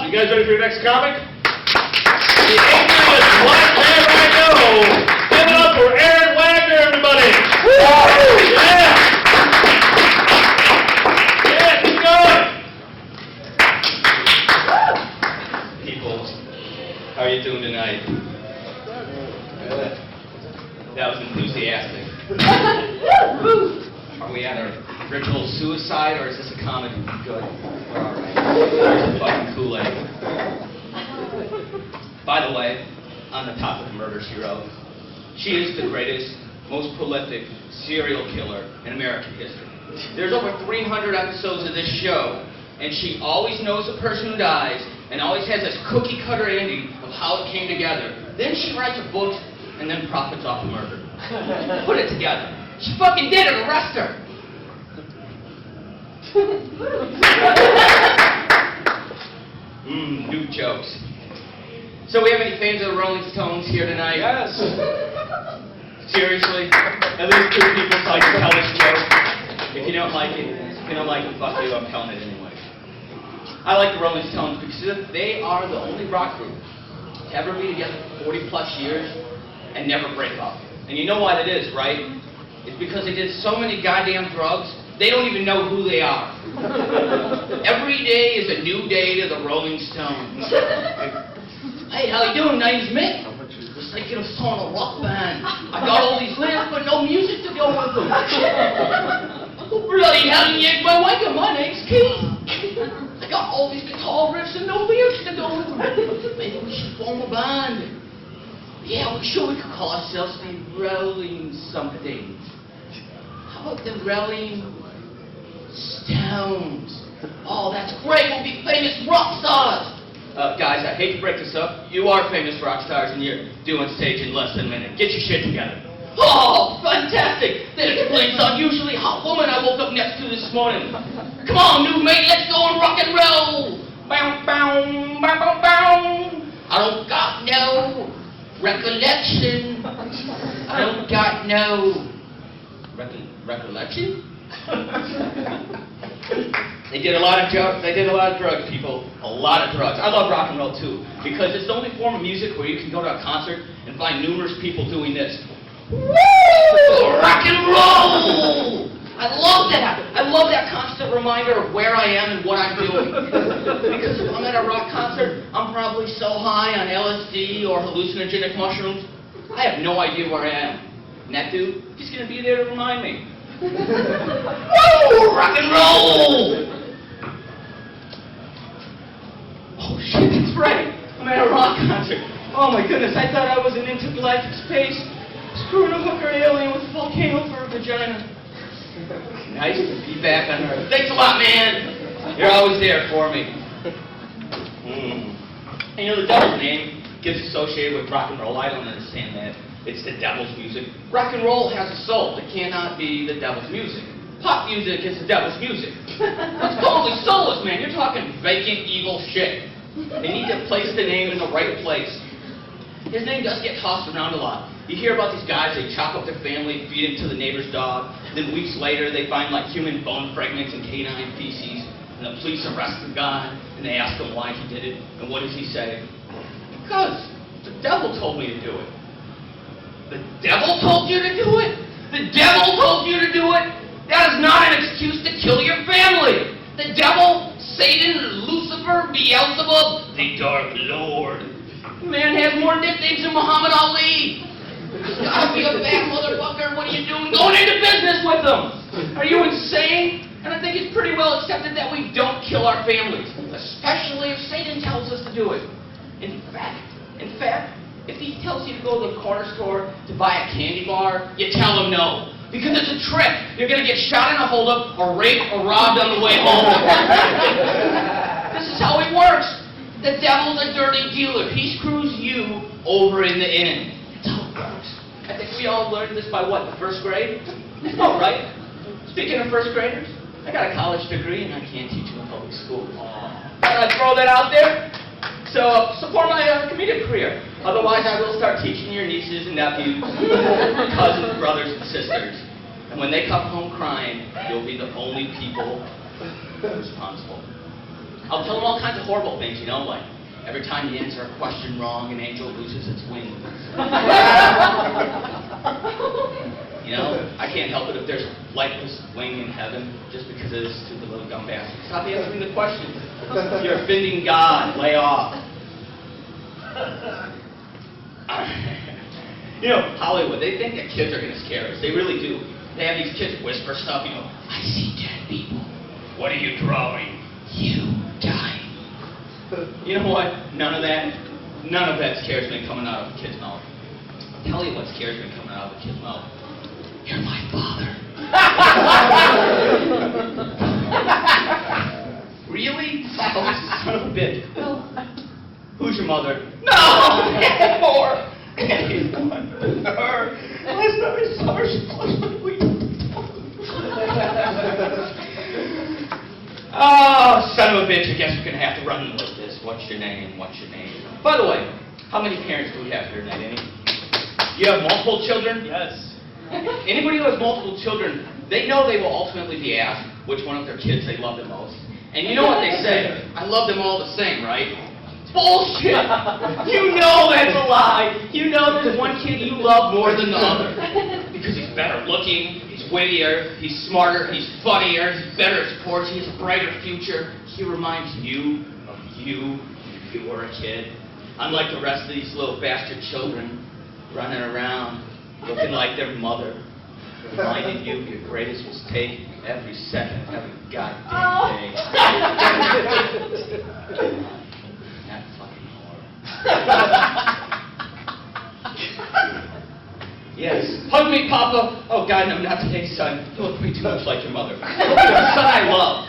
You guys ready for your next comic? The angriest black man I know. Give it up for Aaron Wagner, everybody. Yeah. Yeah, keep going. People, how are you doing tonight? That was enthusiastic. Are we at a ritual suicide, or is this a comedy? Good. We're all right. There's a fucking Kool-Aid. By the way, on the top of the murder she wrote, she is the greatest, most prolific serial killer in American history. There's over 300 episodes of this show, and she always knows the person who dies, and always has this cookie-cutter ending of how it came together. Then she writes a book, and then profits off the murder. Put it together. She fucking did it. Arrest her. New jokes. So we have any fans of the Rolling Stones here tonight? Yes. Seriously? At least two people so I can tell this joke. If you don't like it, fuck you, I'm telling it anyway. I like the Rolling Stones because they are the only rock group to ever be together for 40 plus years and never break up. And you know why that is, right? It's because they did so many goddamn drugs, they don't even know who they are. Every day is a new day to the Rolling Stones. Hey, how you doing? Name's Mick. Just thinking of starting a rock band. I got all these lyrics, but no music to go with them. Oh, bloody hell, you ain't my wanker. My name's Keith. I got all these guitar riffs and no lyrics to go with them. Maybe we should form a band. Yeah, we could call ourselves the Rolling something. How about the Rolling Stones? Oh, that's great. We'll be famous rock stars. Guys, I hate to break this up. You are famous rock stars, and you're doing stage in less than a minute. Get your shit together. Oh, fantastic. That explains the unusually hot woman I woke up next to this morning. Come on, new mate, let's go and rock and roll. Bow, bow, bow, bow, bow. I don't got no recollection. I don't got no recollection? They did a lot of drugs. They did a lot of drugs, people. A lot of drugs. I love rock and roll too, because it's the only form of music where you can go to a concert and find numerous people doing this. Woo! Rock and roll! I love that. I love that constant reminder of where I am and what I'm doing. Because if I'm at a rock concert, I'm probably so high on LSD or hallucinogenic mushrooms, I have no idea where I am. And that dude, he's going to be there to remind me. Woo! Rock and roll! Oh shit, that's right. I'm at a rock concert. Oh my goodness, I thought I was an intergalactic space, screwing a hooker alien with a volcano for a vagina. Nice to be back on Earth. Thanks a lot, man. You're always there for me. And you know, the devil's name gets associated with rock and roll. I don't understand that. It's the devil's music. Rock and roll has a soul. It cannot be the devil's music. Pop music is the devil's music. It's totally soulless, man. You're talking vacant, evil shit. They need to place the name in the right place. His name does get tossed around a lot. You hear about these guys, they chop up their family, feed it to the neighbor's dog, then weeks later they find like human bone fragments and canine feces, and the police arrest the guy, and they ask him why he did it, and what does he say? Because the devil told me to do it. The devil told you to do it? The devil told you to do it? That is not an excuse to kill your family. The devil, Satan, Lucifer, Beelzebub, the Dark Lord. The man has more nicknames than Muhammad Ali. He's gotta be a bad motherfucker. What are you doing going into business with him? Are you insane? And I think it's pretty well accepted that we don't kill our families, especially if Satan tells us to do it. In fact, if he tells you to go to the corner store to buy a candy bar, you tell him no. Because it's a trick. You're going to get shot in a holdup or raped or robbed on the way home. This is how it works. The devil's a dirty dealer. He screws you over in the end. That's how it works. I think we all learned this by what, the first grade? Oh, right. Speaking of first graders, I got a college degree and I can't teach in a public school. Gotta throw that out there. So support my comedic career. Otherwise, I will start teaching your nieces and nephews, cousins, brothers, and sisters. And when they come home crying, you'll be the only people responsible. I'll tell them all kinds of horrible things, like every time you answer a question wrong, an angel loses its wings. I can't help it if there's a lightless wing in heaven just because of this stupid little dumb bastard. Stop answering the questions. You're offending God. Lay off. Hollywood, they think that kids are going to scare us. They really do. They have these kids whisper stuff, I see dead people. What are you drawing? You dying. You know what? None of that scares me coming out of a kid's mouth. I'll tell you what scares me coming out of a kid's mouth. You're my father. Really? Oh, son of a bitch. Well, who's your mother? No! More! Her. Last time I saw her, she closed my window. Oh, son of a bitch, I guess we're going to have to run with this. What's your name? What's your name? By the way, how many parents do we have here tonight? Any? You have multiple children? Yes. Anybody who has multiple children, they know they will ultimately be asked which one of their kids they love the most. And you know what they say? I love them all the same, right? Bullshit! You know that's a lie. You know there's one kid you love more than the other. Because he's better looking, he's wittier, he's smarter, he's funnier, he's better at sports, he has a brighter future. He reminds you of you if you were a kid. Unlike the rest of these little bastard children running around looking like their mother, reminding you of your greatest mistake every second, every goddamn day. That fucking whore. Yes. Hug me, Papa. Oh, God, no, not today, son. You look way too much like your mother. The son I love.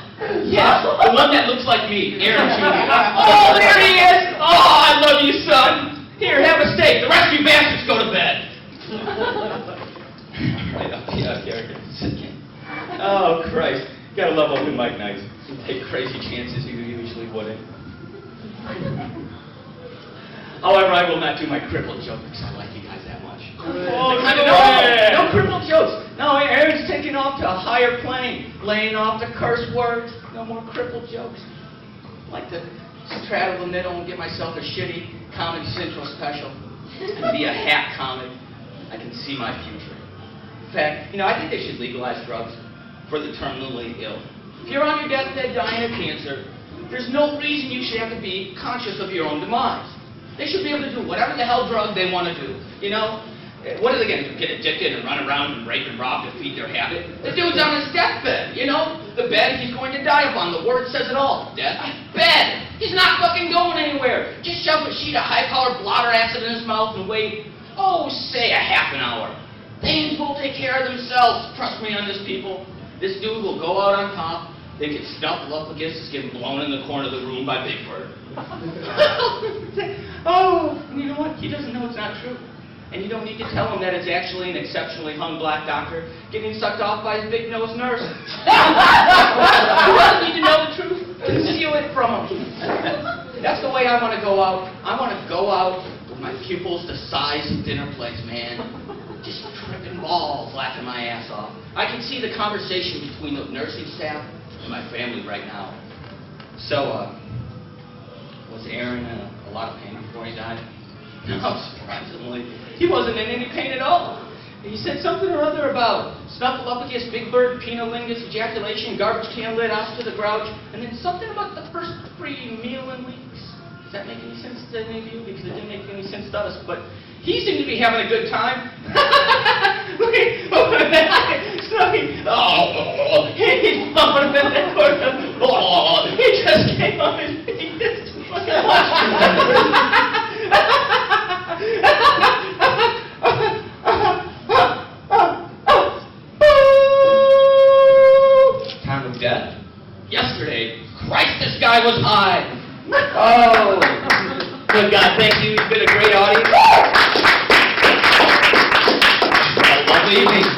Yeah, the one that looks like me, Aaron Jr. Oh, there he is. Oh, I love you, son. Here, have a steak. The rest of you bastards go to bed. Right up here. Oh, Christ. You gotta love open mic nights. You take crazy chances you usually wouldn't. However, I will not do my crippled joke because I like you guys that much. No crippled jokes. No, Aaron's taking off to a higher plane, laying off the curse words. No more crippled jokes. I like to straddle the middle and get myself a shitty Comedy Central special and be a hat comic. I can see my future. In fact, I think they should legalize drugs for the terminally ill. If you're on your deathbed dying of cancer, there's no reason you should have to be conscious of your own demise. They should be able to do whatever the hell drug they want to do. What are they going to do? Get addicted and run around and rape and rob to feed their habit? The dude's on his deathbed, the bed he's going to die upon. The word says it all. Death. Bed. He's not fucking going anywhere. Just shove a sheet of high-powered blotter acid in his mouth and wait, say a half an hour. Things will take care of themselves. Trust me on this, people. This dude will go out on top. They get snuffleupagus is getting blown in the corner of the room by Big Bird. You know what? He doesn't know it's not true. And you don't need to tell him that it's actually an exceptionally hung black doctor getting sucked off by his big-nosed nurse. You don't need to know the truth. Conceal it from him. That's the way I want to go out. I want to go out with my pupils the size of dinner plates, man. Just tripping balls, laughing my ass off. I can see the conversation between the nursing staff and my family right now. So, was Aaron in a lot of pain before he died? No, surprisingly. He wasn't in any pain at all. He said something or other about snuffleupagus, Big Bird, penalingus, ejaculation, garbage can lid, off to the grouch, and then something about the first free meal in weeks. Does that make any sense to any of you? Because it didn't make any sense to us, but he seemed to be having a good time. Look at he's bumping in the corner. He just came on his feet. Time of death? Yesterday. Christ, this guy was high. Oh. Good God, thank you. You've been a great audience. A lovely evening.